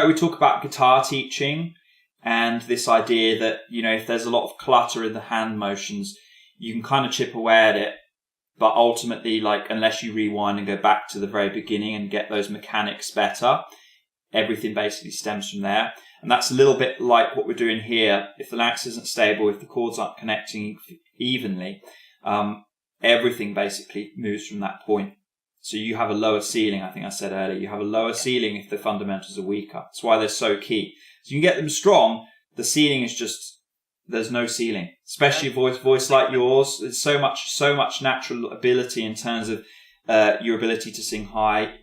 we talk about guitar teaching and this idea that, if there's a lot of clutter in the hand motions, you can kind of chip away at it. But ultimately, unless you rewind and go back to the very beginning and get those mechanics better, everything basically stems from there. And that's a little bit like what we're doing here. If the larynx isn't stable, if the chords aren't connecting evenly, everything basically moves from that point. So you have a lower ceiling, I think I said earlier. You have a lower ceiling if the fundamentals are weaker. That's why they're so key. So you can get them strong. The ceiling is just, there's no ceiling. Especially voice like yours. There's so much natural ability in terms of your ability to sing high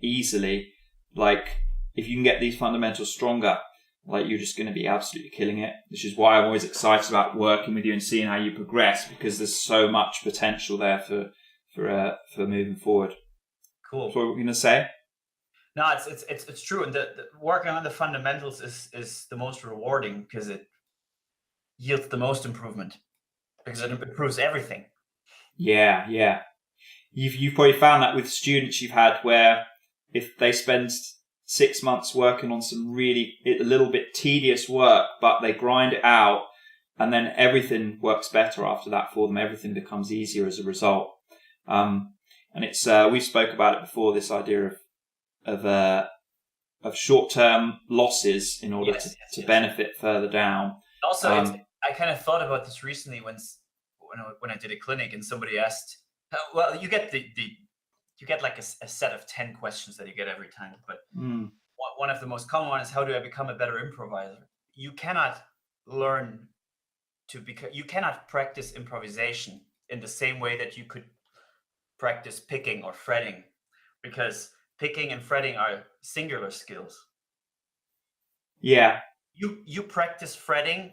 easily. If you can get these fundamentals stronger, you're just going to be absolutely killing it. Which is why I'm always excited about working with you and seeing how you progress, because there's so much potential there for moving forward. Cool. So what were we going to say? No, it's true, and the working on the fundamentals is the most rewarding because it yields the most improvement, because it improves everything. Yeah. You've probably found that with students you've had, where if they spend 6 months working on some really a little bit tedious work, but they grind it out, and then everything works better after that for them. Everything becomes easier as a result. And it's we spoke about it before, this idea of short-term losses in order to benefit further down. Also, I kind of thought about this recently when I did a clinic and somebody asked, well, you get you get like a set of 10 questions that you get every time, but one of the most common ones is, how do I become a better improviser? You cannot you cannot practice improvisation in the same way that you could practice picking or fretting, because picking and fretting are singular skills. Yeah. You practice fretting,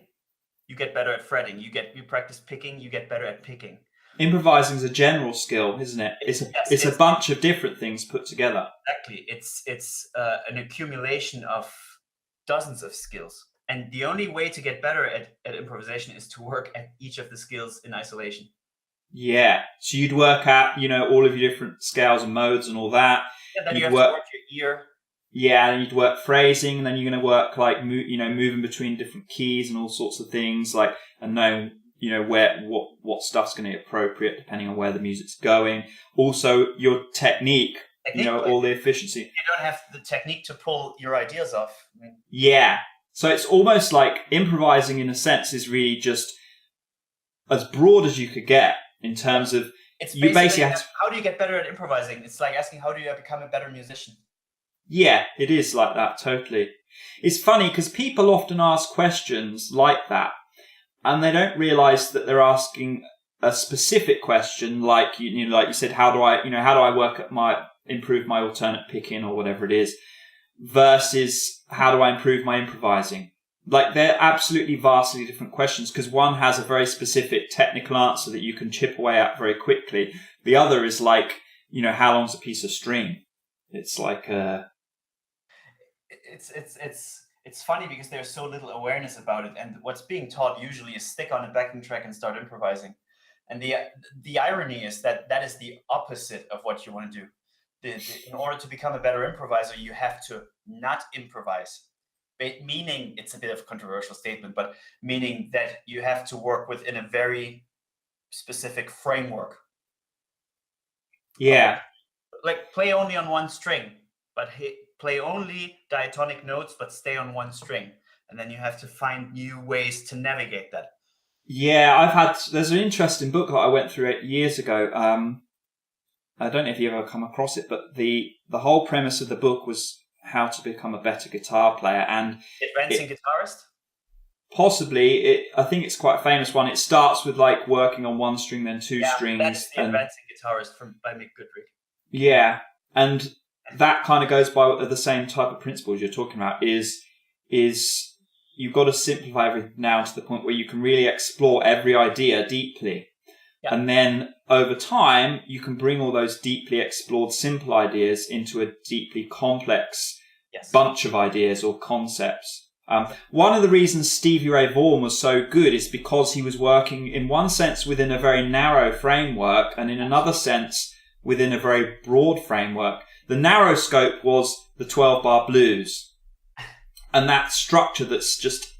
you get better at fretting. You practice picking, you get better at picking. Improvising is a general skill, isn't it? It's a bunch of different things put together. Exactly. It's an accumulation of dozens of skills. And the only way to get better at improvisation is to work at each of the skills in isolation. Yeah. So you'd work at, all of your different scales and modes and all that. Yeah, then you have to work your ear. Yeah, and you'd work phrasing, and then you're going to work moving between different keys and all sorts of things, and knowing, what stuff's going to be appropriate depending on where the music's going. Also, your technique, all the efficiency. You don't have the technique to pull your ideas off. Yeah. So it's almost like improvising, in a sense, is really just as broad as you could get in terms of you basically have to, how do you get better at improvising? It's like asking, how do you become a better musician? Yeah, it is like that, totally. It's funny because people often ask questions like that, and they don't realize that they're asking a specific question, like like you said, how do I work at improve my alternate picking or whatever it is, versus how do I improve my improvising? They're absolutely vastly different questions, because one has a very specific technical answer that you can chip away at very quickly. The other is how long's a piece of string? It's like It's funny because there's so little awareness about it, and what's being taught usually is stick on a backing track and start improvising. And the irony is that is the opposite of what you want to do. In order to become a better improviser, you have to not improvise. Meaning, it's a bit of a controversial statement, but meaning that you have to work within a very specific framework. Yeah. Play only on one string, but play only diatonic notes, but stay on one string. And then you have to find new ways to navigate that. Yeah, there's an interesting book that I went through 8 years ago. I don't know if you've ever come across it, but the whole premise of the book was how to become a better guitar player. And Advancing Guitarist? Possibly. I think it's quite a famous one. It starts with working on one string, then two strings. That's the Advancing Guitarist by Mick Goodrick. Yeah, and that kind of goes by the same type of principles you're talking about, is you've got to simplify everything down to the point where you can really explore every idea deeply. Yeah. And then over time, you can bring all those deeply explored simple ideas into a deeply complex bunch of ideas or concepts. One of the reasons Stevie Ray Vaughan was so good is because he was working in one sense within a very narrow framework, and in another sense within a very broad framework. The narrow scope was the 12-bar blues. and that structure that's just,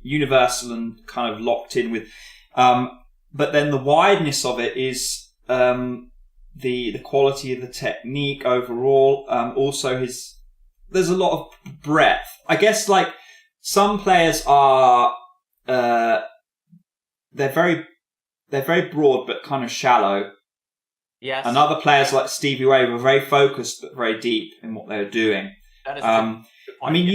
universal and kind of locked in with, but then the wideness of it is, the quality of the technique overall. Also there's a lot of breadth. I guess like some players are, they're very broad but kind of shallow. Yes. And other players like Stevie Ray were very focused but very deep in what they were doing. That is a good point. I mean,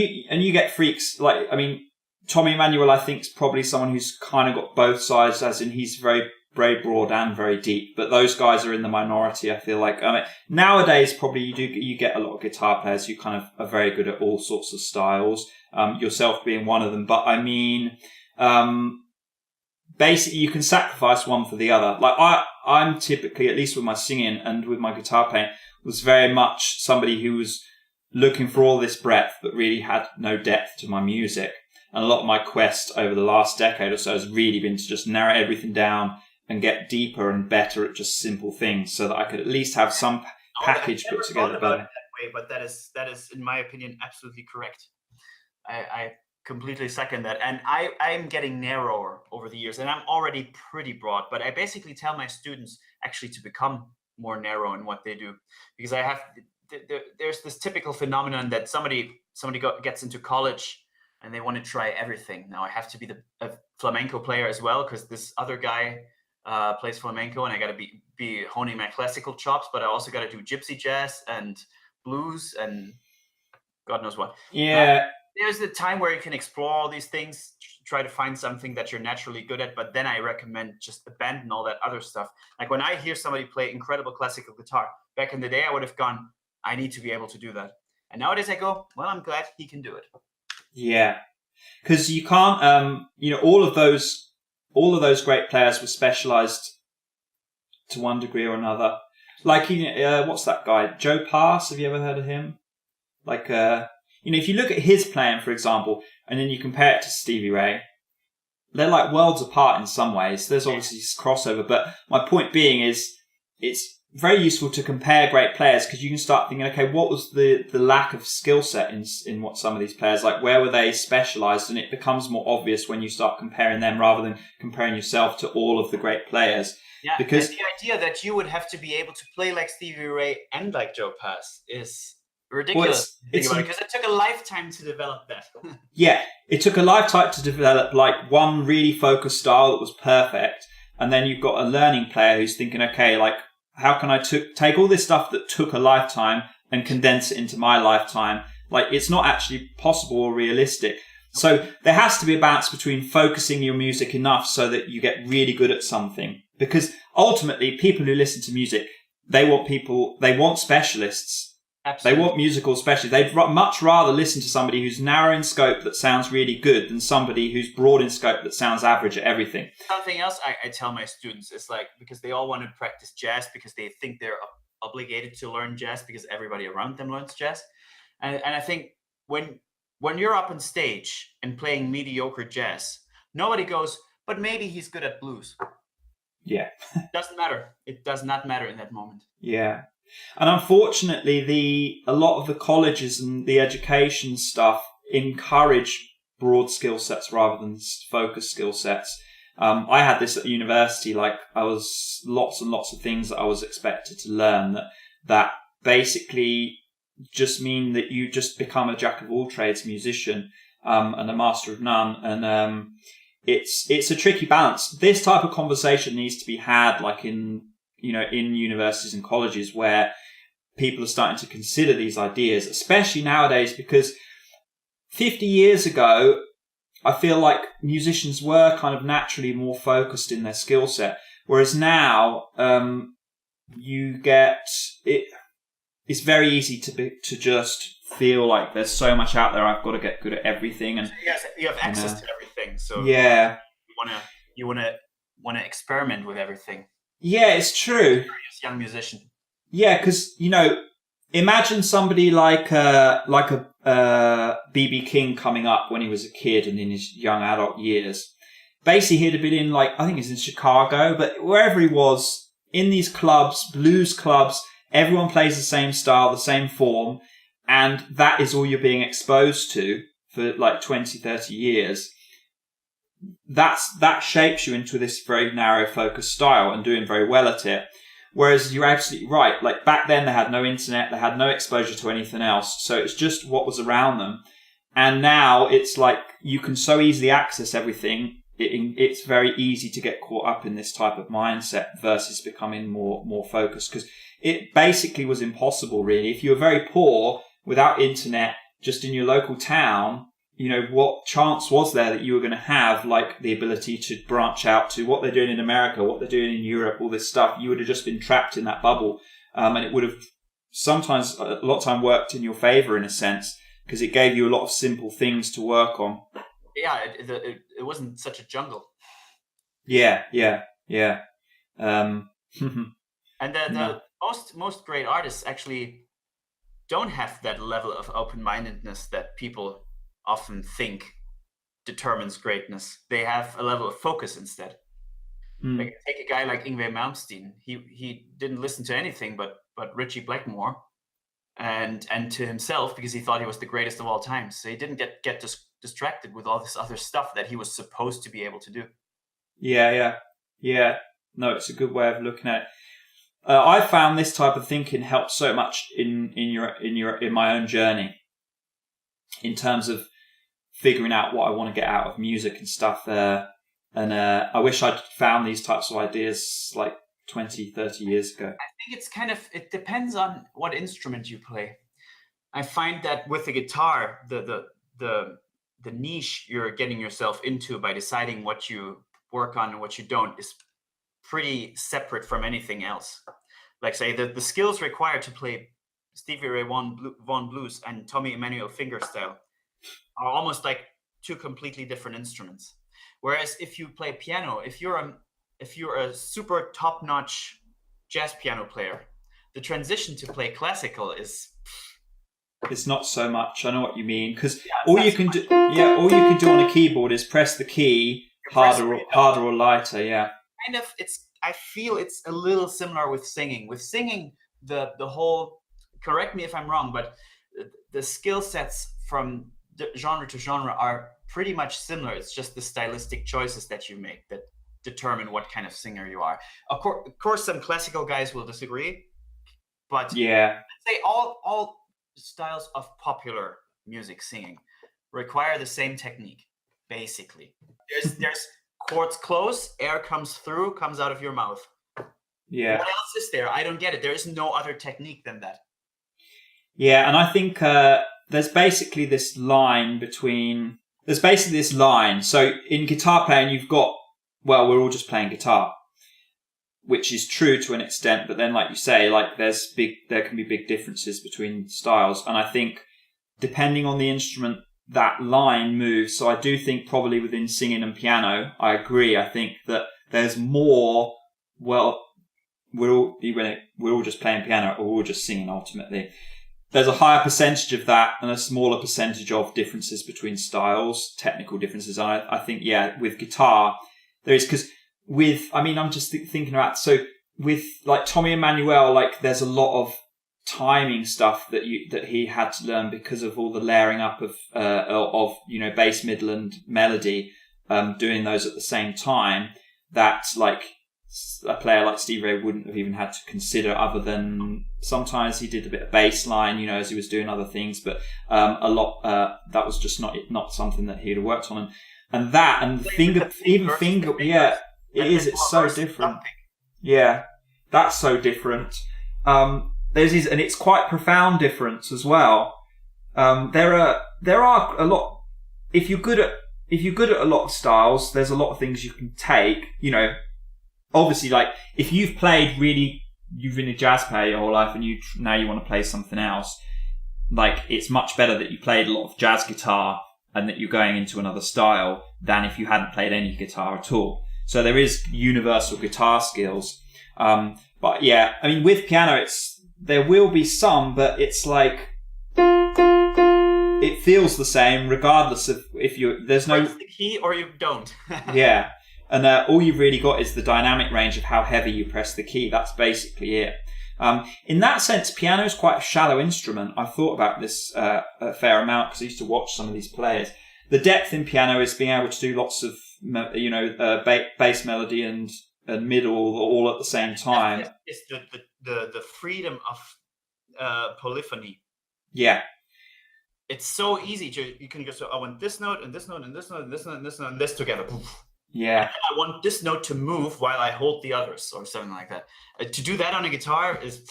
you get freaks like, I mean, Tommy Emmanuel, I think, is probably someone who's kind of got both sides, as in he's very, very broad and very deep. But those guys are in the minority, I feel like. I mean, nowadays, probably you get a lot of guitar players who kind of are very good at all sorts of styles. Yourself being one of them. But I mean, basically, you can sacrifice one for the other. Like I'm typically, at least with my singing and with my guitar playing, was very much somebody who was looking for all this breadth, but really had no depth to my music. And a lot of my quest over the last decade or so has really been to just narrow everything down and get deeper and better at just simple things, so that I could at least have some package put together better. That way, but that is, in my opinion, absolutely correct. I completely second that. And I'm getting narrower over the years, and I'm already pretty broad, but I basically tell my students actually to become more narrow in what they do, because there's this typical phenomenon that somebody gets into college and they want to try everything. Now I have to be a flamenco player as well, because this other guy plays flamenco, and I got to be honing my classical chops, but I also got to do gypsy jazz and blues and God knows what. Yeah. There's the time where you can explore all these things, try to find something that you're naturally good at, but then I recommend just abandon all that other stuff. Like when I hear somebody play incredible classical guitar, back in the day I would have gone, I need to be able to do that. And nowadays I go, well, I'm glad he can do it. Yeah. Because you can't, all of those great players were specialized to one degree or another. Like, what's that guy? Joe Pass? Have you ever heard of him? Like, if you look at his playing, for example, and then you compare it to Stevie Ray, they're like worlds apart in some ways. There's obviously crossover, but my point being is it's very useful to compare great players, because you can start thinking, okay, what was the lack of skill set in what some of these players, like where were they specialized? And it becomes more obvious when you start comparing them rather than comparing yourself to all of the great players. Yeah, because and the idea that you would have to be able to play like Stevie Ray and like Joe Pass is ridiculous. Because it took a lifetime to develop that. Yeah, it took a lifetime to develop like one really focused style that was perfect, and then you've got a learning player who's thinking, okay, like how can I take all this stuff that took a lifetime and condense it into my lifetime? Like it's not actually possible or realistic. So there has to be a balance between focusing your music enough so that you get really good at something, because ultimately people who listen to music, they want specialists. Absolutely. They want musical specialists. They'd much rather listen to somebody who's narrow in scope that sounds really good than somebody who's broad in scope that sounds average at everything. Something else I tell my students is like, because they all want to practice jazz because they think they're obligated to learn jazz because everybody around them learns jazz. And I think when you're up on stage and playing mediocre jazz, nobody goes, but maybe he's good at blues. Yeah. Doesn't matter. It does not matter in that moment. Yeah. And unfortunately, a lot of the colleges and the education stuff encourage broad skill sets rather than focused skill sets. I had this at university, like I was lots and lots of things that I was expected to learn that basically just mean that you just become a jack of all trades musician, and a master of none. And, it's a tricky balance. This type of conversation needs to be had like in universities and colleges where people are starting to consider these ideas, especially nowadays, because 50 years ago, I feel like musicians were kind of naturally more focused in their skill set. Whereas now, you get it. It's very easy to just feel like there's so much out there. I've got to get good at everything, and you have access to everything. So yeah, you wanna experiment with everything. Yeah, it's true. Young musician. Yeah, because imagine somebody like B.B. King coming up when he was a kid and in his young adult years. Basically, he'd have been in I think it's in Chicago, but wherever he was, in these clubs, blues clubs, everyone plays the same style, the same form. and that is all you're being exposed to for like 20, 30 years, that shapes you into this very narrow focused style and doing very well at it. Whereas you're absolutely right. Like back then they had no internet, they had no exposure to anything else. So it's just what was around them. And now it's like you can so easily access everything. It's very easy to get caught up in this type of mindset versus becoming more focused, because it basically was impossible really. If you were very poor without internet, just in your local town, you know, what chance was there that you were going to have like the ability to branch out to what they're doing in America, what they're doing in Europe, all this stuff? You would have just been trapped in that bubble. And it would have sometimes a lot of time worked in your favor in a sense, because it gave you a lot of simple things to work on. Yeah, it wasn't such a jungle. Yeah. And the most great artists actually don't have that level of open-mindedness that people often think determines greatness. They have a level of focus instead. Like, take a guy like Yngwie Malmsteen. He didn't listen to anything but Ritchie Blackmore and to himself, because he thought he was the greatest of all time. So he didn't get distracted with all this other stuff that he was supposed to be able to do. Yeah. No, it's a good way of looking at it. I found this type of thinking helps so much in my own journey, in terms of figuring out what I want to get out of music and stuff. And I wish I'd found these types of ideas like 20, 30 years ago. I think it depends on what instrument you play. I find that with the guitar, the niche you're getting yourself into by deciding what you work on and what you don't is pretty separate from anything else. Like, say, the skills required to play Stevie Ray Vaughan blues and Tommy Emmanuel fingerstyle are almost like two completely different instruments. Whereas if you play piano, if you're a super top-notch jazz piano player, the transition to play classical is... It's not so much. I know what you mean, because all you can do on a keyboard is press the key harder or lighter. Yeah. Kind of. I feel it's a little similar with singing. With singing, the whole... Correct me if I'm wrong, but the skill sets from genre to genre are pretty much similar. It's just the stylistic choices that you make that determine what kind of singer you are. Of course, some classical guys will disagree, but yeah, I'd say all styles of popular music singing require the same technique. Basically, there's chords close, air comes through, comes out of your mouth. Yeah. What else is there? I don't get it. There is no other technique than that. Yeah, and I think there's basically this line. So in guitar playing, you've got, well, we're all just playing guitar, which is true to an extent. But then, like you say, like there can be big differences between styles. And I think depending on the instrument, that line moves. So I do think probably within singing and piano, I agree. I think that there's more, well, we're all just playing piano or we're all just singing ultimately. There's a higher percentage of that and a smaller percentage of differences between styles, technical differences. And I think, yeah, with guitar, there is, because I'm just thinking about, so with like Tommy Emmanuel, like there's a lot of timing stuff that he had to learn because of all the layering up of bass, middle and melody, doing those at the same time, that like a player like Stevie Ray wouldn't have even had to consider, other than sometimes he did a bit of bass line, as he was doing other things, but a lot that was just not something that he'd have worked on, and finger, yeah, it's so different. Yeah, that's so different. There's these, and it's quite profound difference as well. There are a lot. If you're good at a lot of styles, there's a lot of things you can take. Obviously, like if you've been a jazz player your whole life, and now you want to play something else, like it's much better that you played a lot of jazz guitar and that you're going into another style than if you hadn't played any guitar at all. So there is universal guitar skills. But yeah, I mean, with piano, there will be some, but it's like it feels the same regardless of there's no the key or you don't. Yeah. And all you've really got is the dynamic range of how heavy you press the key. That's basically it. In that sense, piano is quite a shallow instrument. I thought about this a fair amount because I used to watch some of these players. The depth in piano is being able to do lots of, bass melody and middle all at the same time. It's the freedom of polyphony. Yeah. It's so easy you can just, I want this note and this note and this note and this note and this note and this together. Yeah. And I want this note to move while I hold the others or something like that. To do that on a guitar is,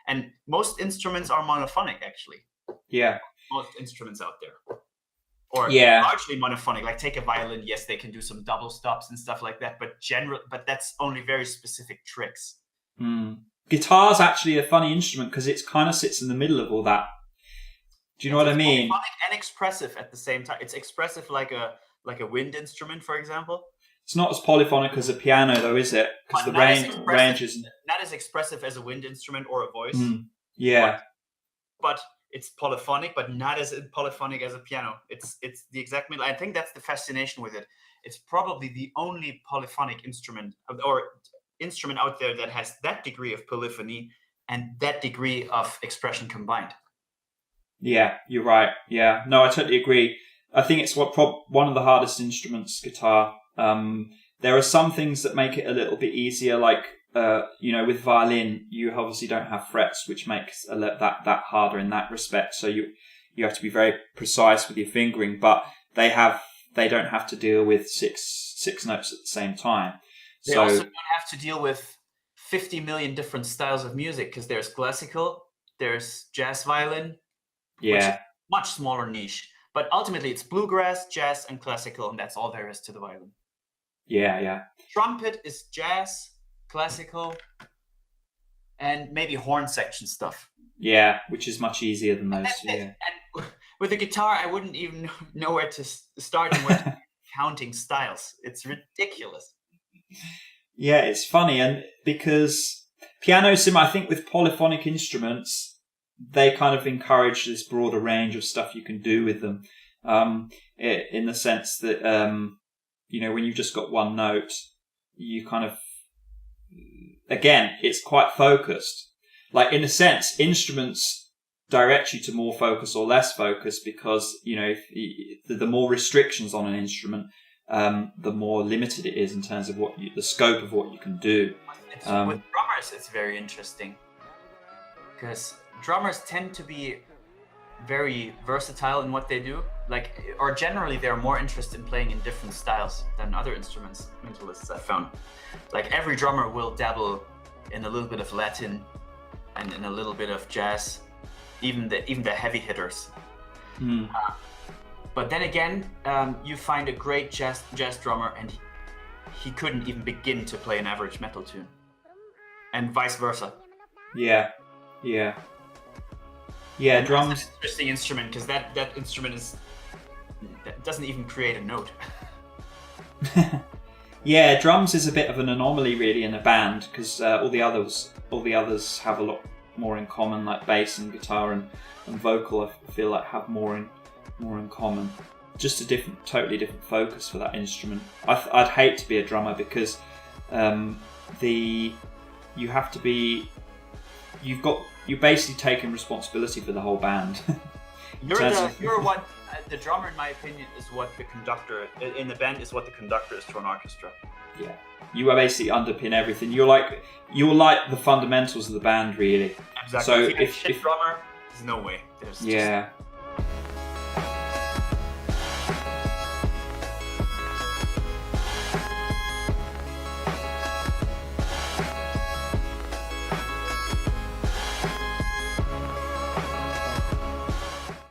and most instruments are monophonic actually. Yeah. Most instruments out there. Or largely monophonic. Like take a violin, yes, they can do some double stops and stuff like that, but that's only very specific tricks. Guitar's actually a funny instrument because it kind of sits in the middle of all that. Do you know what I mean? Polyphonic and expressive at the same time. It's expressive like a wind instrument, for example. It's not as polyphonic as a piano, though, is it? Because the range isn't not as expressive as a wind instrument or a voice. Yeah, but it's polyphonic, but not as polyphonic as a piano. It's the exact middle. I think that's the fascination with it. It's probably the only polyphonic instrument or instrument out there that has that degree of polyphony and that degree of expression combined. Yeah, you're right. Yeah, no, I totally agree. I think it's one of the hardest instruments, guitar. There are some things that make it a little bit easier, like with violin, you obviously don't have frets, which makes that harder in that respect. So you have to be very precise with your fingering, but they don't have to deal with six notes at the same time. They also don't have to deal with 50 million different styles of music because there's classical, there's jazz violin. Which is much smaller niche. But ultimately, it's bluegrass, jazz, and classical, and that's all there is to the violin. Yeah. Trumpet is jazz, classical, and maybe horn section stuff. Yeah, which is much easier than those. And with the guitar, I wouldn't even know where to start and where to counting styles. It's ridiculous. Yeah, it's funny, and because piano similar, I think with polyphonic instruments, they kind of encourage this broader range of stuff you can do with them, in the sense that, when you've just got one note, you kind of, again, it's quite focused. Like, in a sense, instruments direct you to more focus or less focus because, the more restrictions on an instrument, the more limited it is in terms of the scope of what you can do. With drummers, it's very interesting because drummers tend to be very versatile in what they do. Or generally, they're more interested in playing in different styles than other instrumentalists I've found. Like every drummer will dabble in a little bit of Latin and in a little bit of jazz, even the heavy hitters. But then again, you find a great jazz drummer and he couldn't even begin to play an average metal tune, and vice versa. Yeah. Drums. That's an interesting instrument because that instrument doesn't even create a note. Yeah, drums is a bit of an anomaly really in a band because all the others have a lot more in common, like bass and guitar and vocal. I feel like have more in common. Just a totally different focus for that instrument. I'd hate to be a drummer because you have to be. You're basically taking responsibility for the whole band. The drummer, in my opinion, is what the conductor in the band is what the conductor is to an orchestra. Yeah, you are basically underpin everything. You're like the fundamentals of the band, really. Exactly. So if drummer, there's no way.